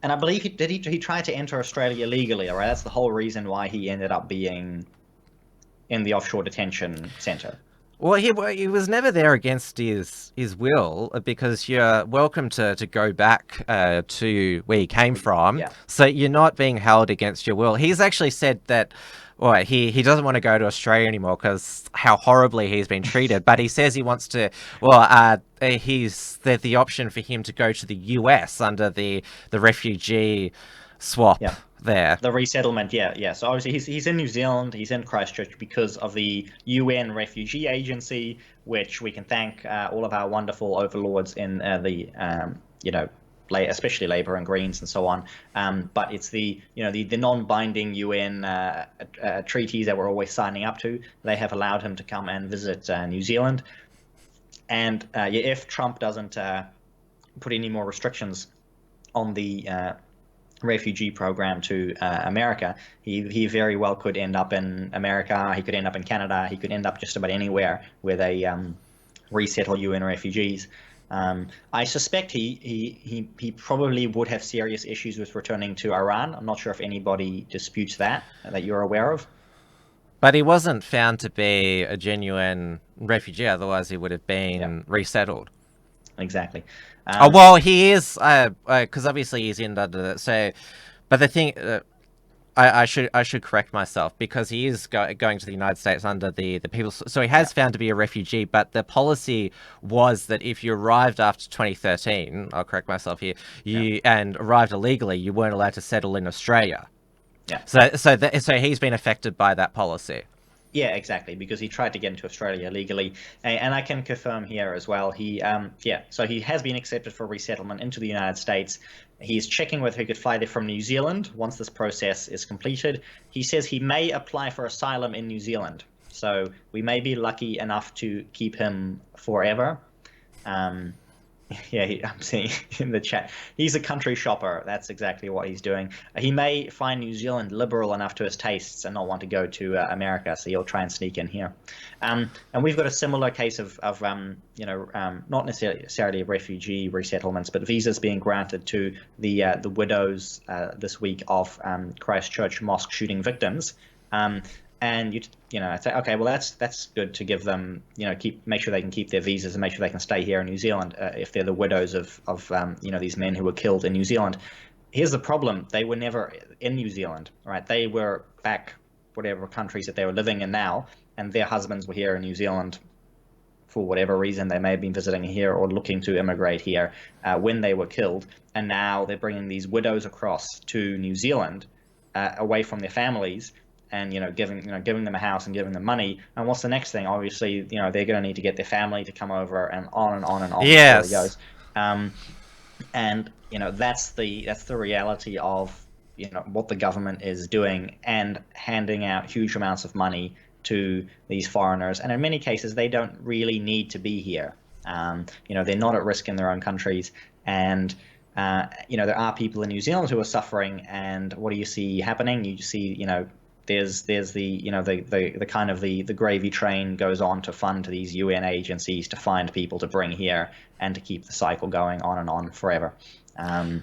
I believe he tried to enter Australia legally. All right, that's the whole reason why he ended up being in the offshore detention centre. Well, he was never there against his will, because you're welcome to go back to where you came from. Yeah. So you're not being held against your will. He's actually said that, well, he doesn't want to go to Australia anymore because how horribly he's been treated. But he says he wants to, there's the option for him to go to the US under the refugee swap. Yeah. There. The resettlement, yeah. So obviously he's in New Zealand, he's in Christchurch because of the UN Refugee Agency, which we can thank all of our wonderful overlords in especially Labour and Greens and so on. But it's the non-binding UN treaties that we're always signing up to. They have allowed him to come and visit New Zealand. And if Trump doesn't put any more restrictions on the refugee program to America, he very well could end up in America, he could end up in Canada, he could end up just about anywhere where they resettle UN refugees. I suspect he probably would have serious issues with returning to Iran. I'm not sure if anybody disputes that you're aware of. But he wasn't found to be a genuine refugee, otherwise he would have been resettled. Exactly. Well, he is, because obviously he's in the... So, but the thing, I should correct myself, because he is going to the United States under the people... So he has found to be a refugee, but the policy was that if you arrived after 2013, I'll correct myself here, and arrived illegally, you weren't allowed to settle in Australia. Yeah. So he's been affected by that policy. Yeah, exactly, because he tried to get into Australia legally, and I can confirm here as well. So he has been accepted for resettlement into the United States. He's checking whether he could fly there from New Zealand once this process is completed. He says he may apply for asylum in New Zealand, so we may be lucky enough to keep him forever. I'm seeing in the chat, he's a country shopper. That's exactly what he's doing. He may find New Zealand liberal enough to his tastes and not want to go to America, so he'll try and sneak in here. And we've got a similar case of not necessarily refugee resettlements, but visas being granted to the widows this week of Christchurch mosque shooting victims. And I'd say, okay, well that's good to give them, make sure they can keep their visas and make sure they can stay here in New Zealand if they're the widows of these men who were killed in New Zealand. Here's the problem: they were never in New Zealand, right? They were back whatever countries that they were living in now, and their husbands were here in New Zealand for whatever reason. They may have been visiting here or looking to immigrate here when they were killed, and now they're bringing these widows across to New Zealand away from their families. And giving them a house and giving them money, and what's the next thing? Obviously, they're going to need to get their family to come over, and on and on and on. Yes. It goes. And that's the reality of what the government is doing, and handing out huge amounts of money to these foreigners, and in many cases they don't really need to be here. They're not at risk in their own countries, and there are people in New Zealand who are suffering. And what do you see happening? You see, there's the kind of the gravy train goes on to fund these UN agencies to find people to bring here and to keep the cycle going on and on forever. In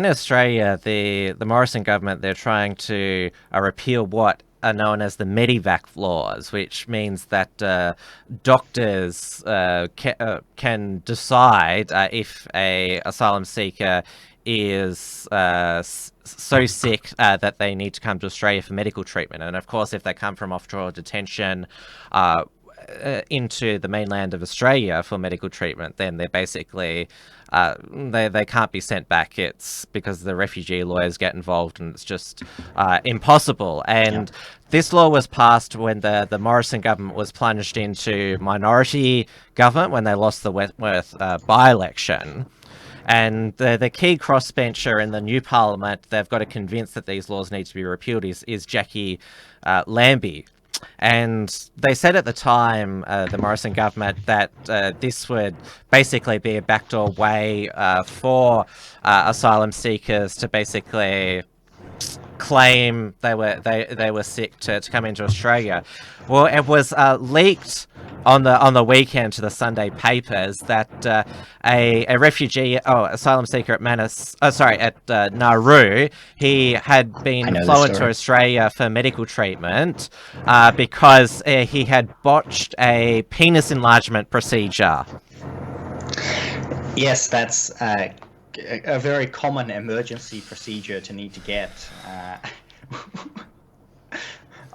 Australia, the Morrison government, they're trying to repeal what are known as the Medivac laws, which means that doctors can decide if a asylum seeker is so sick that they need to come to Australia for medical treatment. And of course, if they come from offshore detention, into the mainland of Australia for medical treatment, then they're basically they can't be sent back. It's because the refugee lawyers get involved, and it's just impossible. And this law was passed when the Morrison government was plunged into minority government when they lost the Wentworth by-election. And the key crossbencher in the new parliament, they've got to convince that these laws need to be repealed, is Jackie Lambie. And they said at the time, the Morrison government, that this would basically be a backdoor way for asylum seekers to basically claim they were sick to come into Australia. Well, it was leaked on the weekend to the Sunday papers that a refugee, asylum seeker at Nauru, he had been flown to Australia for medical treatment because he had botched a penis enlargement procedure. Yes, that's a very common emergency procedure to need to get.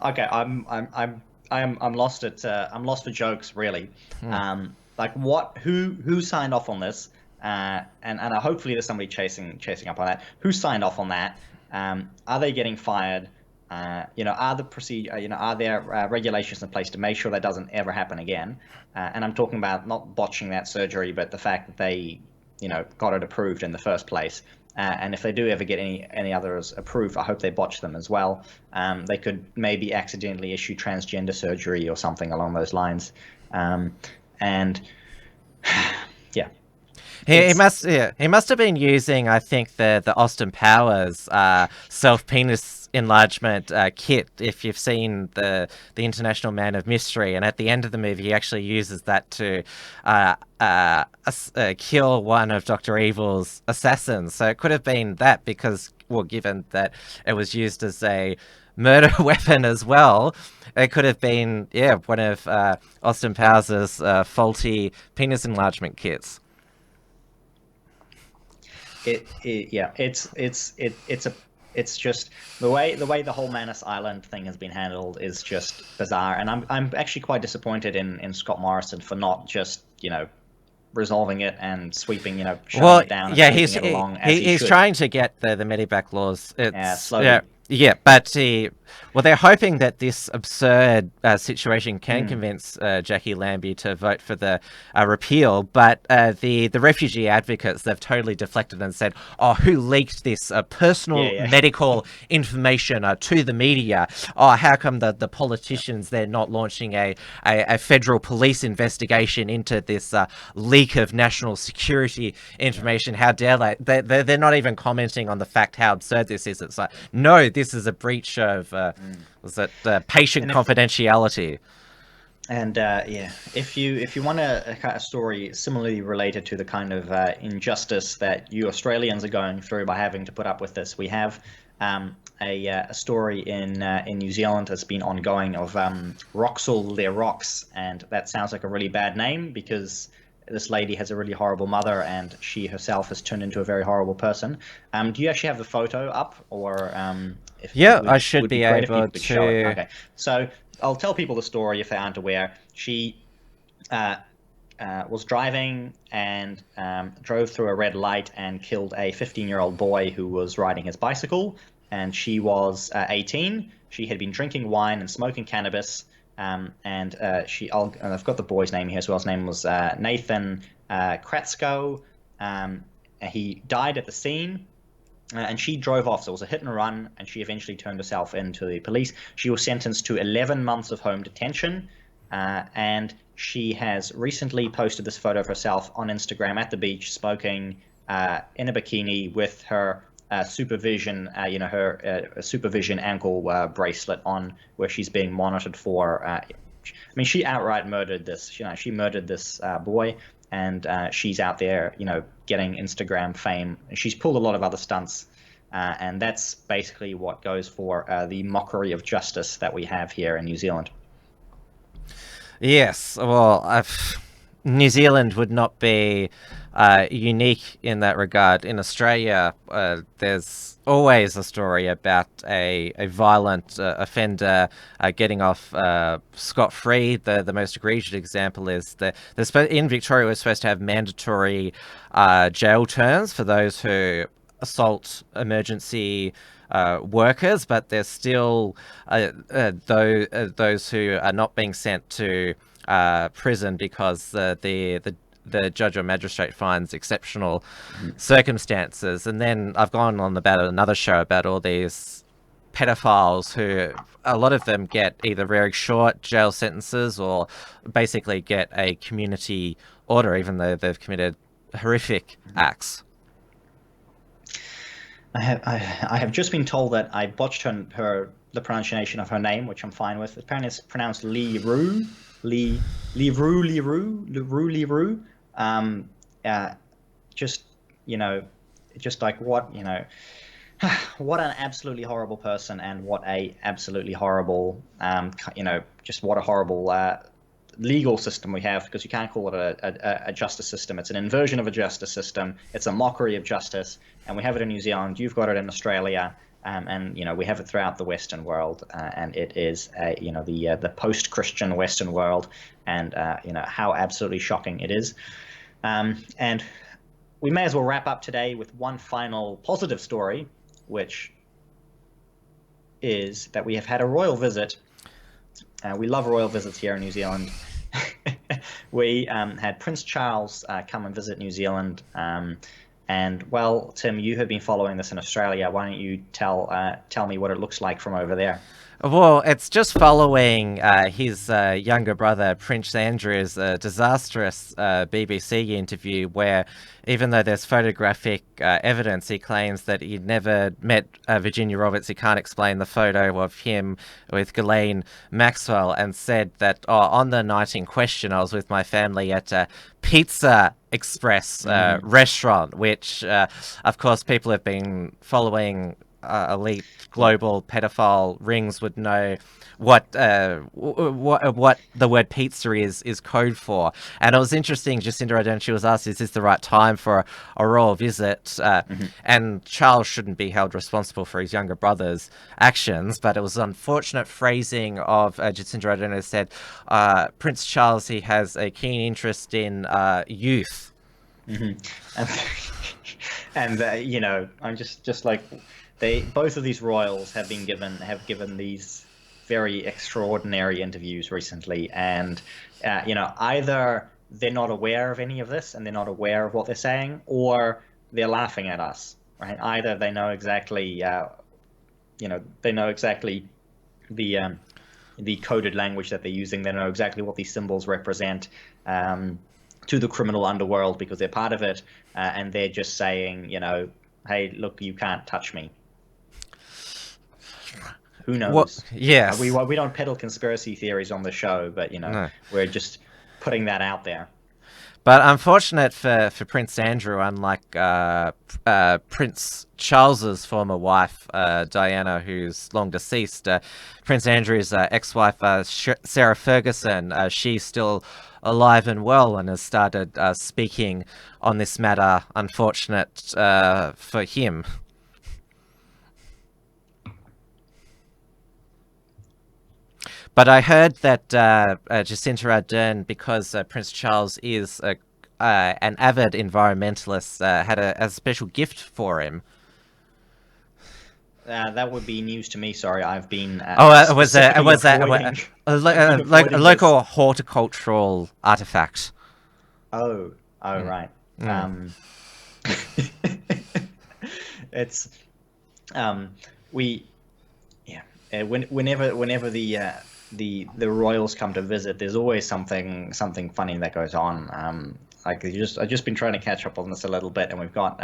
Okay, I'm lost at I'm lost for jokes, really. Like who signed off on this? And hopefully there's somebody chasing up on that. Who signed off on that? Are they getting fired? Are there regulations in place to make sure that doesn't ever happen again? And I'm talking about not botching that surgery, but the fact that they got it approved in the first place. And if they do ever get any others approved, I hope they botch them as well. They could maybe accidentally issue transgender surgery or something along those lines. And yeah. He must have been using, I think, the Austin Powers self-penis enlargement kit, if you've seen the International Man of Mystery, and at the end of the movie he actually uses that to kill one of Dr. Evil's assassins. So it could have been that, because, well, given that it was used as a murder weapon as well, it could have been one of Austin Powers' faulty penis enlargement kits. It's just the way the whole Manus Island thing has been handled is just bizarre, and I'm actually quite disappointed in Scott Morrison for not just resolving it and sweeping shutting it down. And he's it along as he's should. trying to get the Medivac laws. Slowly. But they're hoping that this absurd situation can convince Jackie Lambie to vote for the repeal. But the refugee advocates, they've totally deflected and said, "Oh, who leaked this personal medical information to the media? Oh, how come the politicians, they're not launching a federal police investigation into this leak of national security information? How dare they? They're not even commenting on the fact how absurd this is. It's like, no, this is a breach of patient confidentiality." And if you want a story similarly related to the kind of injustice that you Australians are going through by having to put up with this, we have a story in New Zealand that's been ongoing of Roxel Le Rox, and that sounds like a really bad name because this lady has a really horrible mother, and she herself has turned into a very horrible person. Do you actually have the photo up, or I should be able to show it? Okay, so I'll tell people the story if they aren't aware. She was driving and drove through a red light and killed a 15-year-old boy who was riding his bicycle, and she was 18. She had been drinking wine and smoking cannabis. And I've got the boy's name here as well. His name was Nathan Kratsko. He died at the scene, and she drove off. So it was a hit and run, and she eventually turned herself in to the police. She was sentenced to 11 months of home detention, and she has recently posted this photo of herself on Instagram at the beach, smoking in a bikini with her supervision, her supervision ankle bracelet on, where she's being monitored for. She outright murdered this. She murdered this boy, and she's out there, getting Instagram fame. She's pulled a lot of other stunts, and that's basically what goes for the mockery of justice that we have here in New Zealand. Yes, well, New Zealand would not be unique in that regard. In Australia, there's always a story about a violent offender getting off scot-free. The most egregious example is that in Victoria we're supposed to have mandatory jail terms for those who assault emergency workers, but there's still those who are not being sent to prison because the judge or magistrate finds exceptional circumstances. And then I've gone on about another show about all these pedophiles who, a lot of them get either very short jail sentences or basically get a community order, even though they've committed horrific acts. I have just been told that I botched the pronunciation of her name, which I'm fine with. Apparently it's pronounced Lee Roo. Just like what, what an absolutely horrible person, and what a absolutely horrible, just what a horrible legal system we have, because you can't call it a justice system. It's an inversion of a justice system. It's a mockery of justice, and we have it in New Zealand. You've got it in Australia. And we have it throughout the Western world, and it is the post-Christian Western world, and how absolutely shocking it is. And we may as well wrap up today with one final positive story, which is that we have had a royal visit. We love royal visits here in New Zealand. We had Prince Charles come and visit New Zealand. And well, Tim, you have been following this in Australia. Why don't you tell me what it looks like from over there? Well, it's just following his younger brother, Prince Andrew's disastrous BBC interview where, even though there's photographic evidence, he claims that he never met Virginia Roberts. He can't explain the photo of him with Ghislaine Maxwell, and said that on the night in question, I was with my family at a Pizza Express restaurant, which, of course, people have been following elite global pedophile rings would know what the word pizza is code for. And it was interesting, Jacinda Ardern, she was asked, is this the right time for a royal visit? And Charles shouldn't be held responsible for his younger brother's actions, but it was unfortunate phrasing of Jacinda Ardern, who said, Prince Charles, he has a keen interest in youth. And I'm just like, both of these royals have given these very extraordinary interviews recently, and either they're not aware of any of this and they're not aware of what they're saying, or they're laughing at us, right? Either they know exactly the coded language that they're using, they know exactly what these symbols represent to the criminal underworld because they're part of it, and they're just saying, hey, look, you can't touch me. Who knows? What? Yes. We don't peddle conspiracy theories on the show, but No. We're just putting that out there. But unfortunate for Prince Andrew, unlike Prince Charles's former wife, Diana, who's long deceased, Prince Andrew's ex-wife, Sarah Ferguson, she's still alive and well and has started speaking on this matter. Unfortunate for him. But I heard that Jacinda Ardern, because Prince Charles is an avid environmentalist, had a special gift for him. That would be news to me. Sorry, I've been. It was a local horticultural artifact. Oh, right. It's whenever the royals come to visit, there's always something funny that goes on. I've just been trying to catch up on this a little bit, and we've got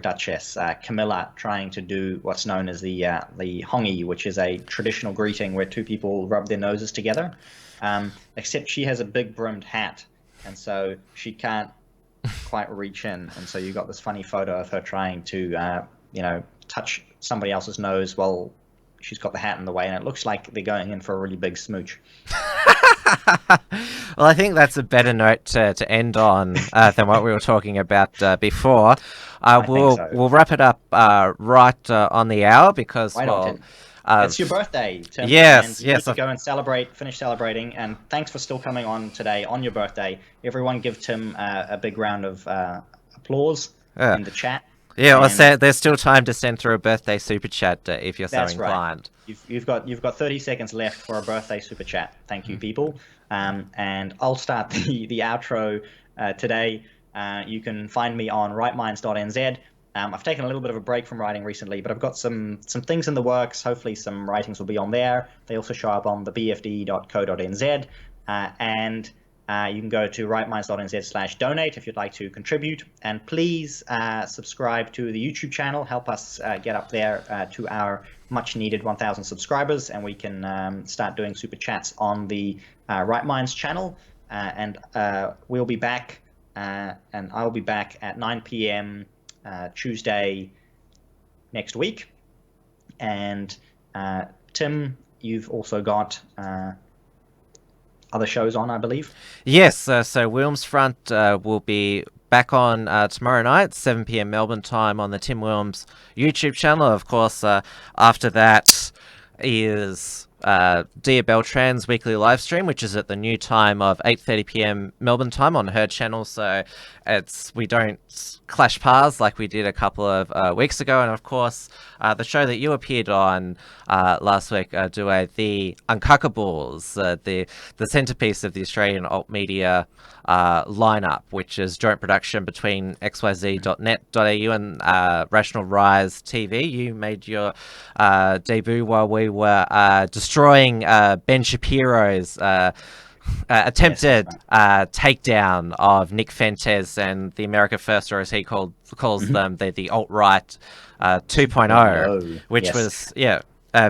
Duchess Camilla trying to do what's known as the hongi, which is a traditional greeting where two people rub their noses together. Except she has a big brimmed hat, and so she can't quite reach in, and so you got this funny photo of her trying to touch somebody else's nose while she's got the hat in the way, and it looks like they're going in for a really big smooch. Well, I think that's a better note to end on than what we were talking about before. We'll wrap it up right on the hour because, Why not, Tim? It's your birthday, Tim. Yes, and you need to go and finish celebrating. And thanks for still coming on today on your birthday. Everyone give Tim a big round of applause in the chat. Yeah, well, there's still time to send through a birthday super chat if you're so inclined. Right. You've got 30 seconds left for a birthday super chat. Thank you, people. And I'll start the outro today. You can find me on rightminds.nz. I've taken a little bit of a break from writing recently, but I've got some things in the works. Hopefully some writings will be on there. They also show up on the bfd.co.nz. And you can go to rightminds.nz/donate if you'd like to contribute. And please subscribe to the YouTube channel. Help us get up there to our much-needed 1,000 subscribers, and we can start doing super chats on the Right Minds channel. And we'll be back, and I'll be back at 9 p.m. Tuesday next week. And Tim, you've also got other shows on, I believe. Yes, so Wilmsfront will be back on tomorrow night, 7 p.m. Melbourne time on the Tim Wilms YouTube channel. Of course, after that is Dia Beltran's weekly live stream, which is at the new time of 8:30 p.m. Melbourne time on her channel. So we don't clash paths like we did a couple of weeks ago. And of course, the show that you appeared on last week, Dieuwe, the Uncockables, the centerpiece of the Australian alt media lineup, which is joint production between xyz.net.au and Rational Rise TV. You made your debut while we were destroying Ben Shapiro's attempted takedown of Nick Fuentes and the America First, or as he calls them, the alt-right 2.0, which was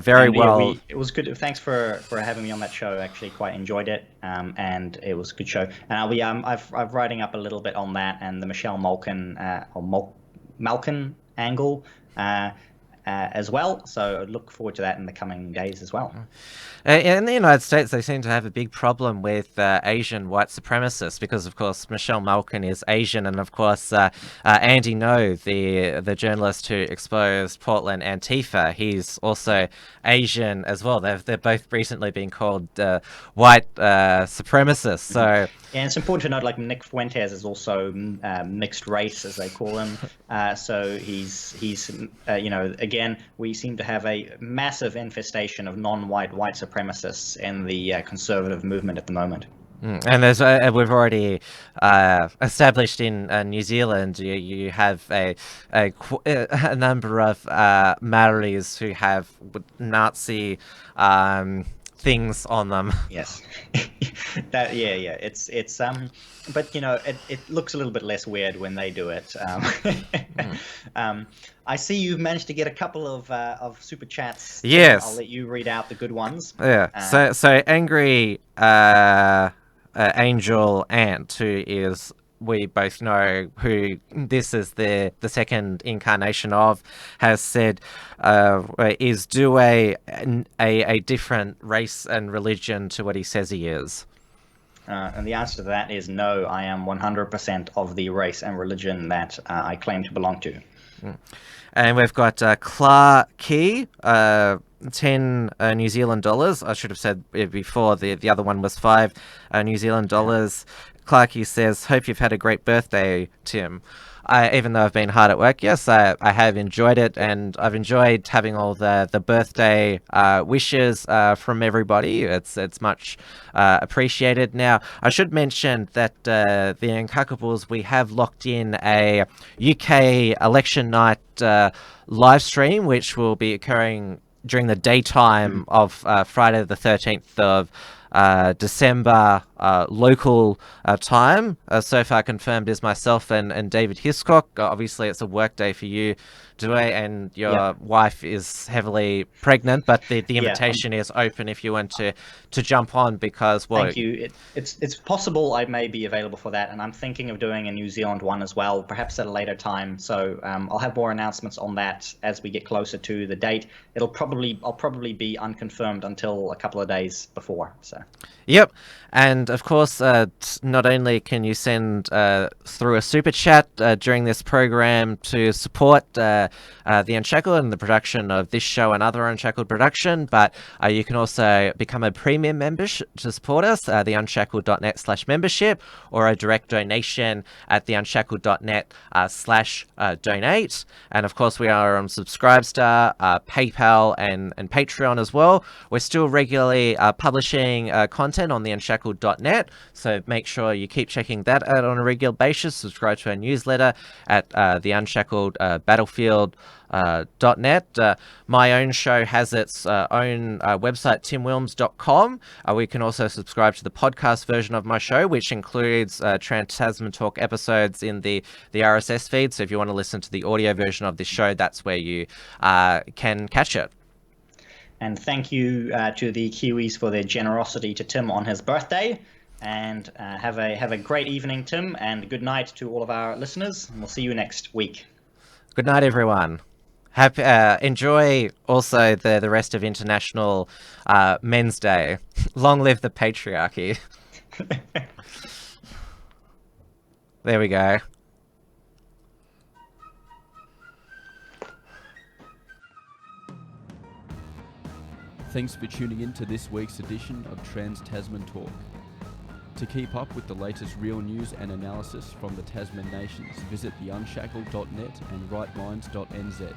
very well. It was good. Thanks for having me on that show. Actually, quite enjoyed it, and it was a good show. And I'll be I'm writing up a little bit on that and the Michelle Malkin Malkin angle as well. So I look forward to that in the coming days as well. In the United States, they seem to have a big problem with Asian white supremacists because, of course, Michelle Malkin is Asian, and of course, Andy Ngo, the journalist who exposed Portland Antifa, he's also Asian as well. They've both recently been called white supremacists. So and it's important to note, like, Nick Fuentes is also mixed race, as they call him. So he's again, we seem to have a massive infestation of non-white white supremacists in the conservative movement at the moment. And as we've already established in New Zealand, you have a number of Maoris who have Nazi things on them. Yes, It's but it looks a little bit less weird when they do it. I see you've managed to get a couple of super chats. Yes, I'll let you read out the good ones. Yeah. So angry Angel Ant, who is, we both know who this is the second incarnation of, has said, is Dieuwe a different race and religion to what he says he is? And the answer to that is no. I am 100% of the race and religion that I claim to belong to. And we've got Clarkey, 10 New Zealand dollars. I should have said before, the other one was 5 New Zealand dollars. Clarkey says, hope you've had a great birthday, Tim. Even though I've been hard at work, yes, I have enjoyed it, and I've enjoyed having all the birthday wishes from everybody. It's much appreciated. Now, I should mention that the Uncockables, we have locked in a UK election night live stream, which will be occurring during the daytime of Friday the 13th of December local time. So far confirmed is myself and David Hiscock. Obviously, it's a work day for you, Dieuwe, and your wife is heavily pregnant, but the invitation is open if you want to jump on, because, well... Thank you. It's possible I may be available for that, and I'm thinking of doing a New Zealand one as well, perhaps at a later time. So I'll have more announcements on that as we get closer to the date. I'll probably be unconfirmed until a couple of days before. So. Yep, and of course, not only can you send through a super chat during this program to support the Unshackled and the production of this show and other Unshackled production, but you can also become a premium member to support us, the unshackled.net/membership, or a direct donation at the unshackled.net/donate. And of course, we are on Subscribestar, PayPal, and Patreon as well. We're still regularly publishing content on the unshackled.net, so make sure you keep checking that out on a regular basis. Subscribe to our newsletter at the Unshackled Battlefield.net. My own show has its own website, timwilms.com. We can also subscribe to the podcast version of my show, which includes Trans Tasman Talk episodes in the RSS feed. So if you want to listen to the audio version of this show, that's where you can catch it. And thank you to the Kiwis for their generosity to Tim on his birthday. And have a great evening, Tim, and good night to all of our listeners. And we'll see you next week. Good night, everyone. Enjoy also the rest of International Men's Day. Long live the patriarchy. There we go. Thanks for tuning in to this week's edition of Trans Tasman Talk. To keep up with the latest real news and analysis from the Tasman nations, visit theunshackled.net and rightminds.nz.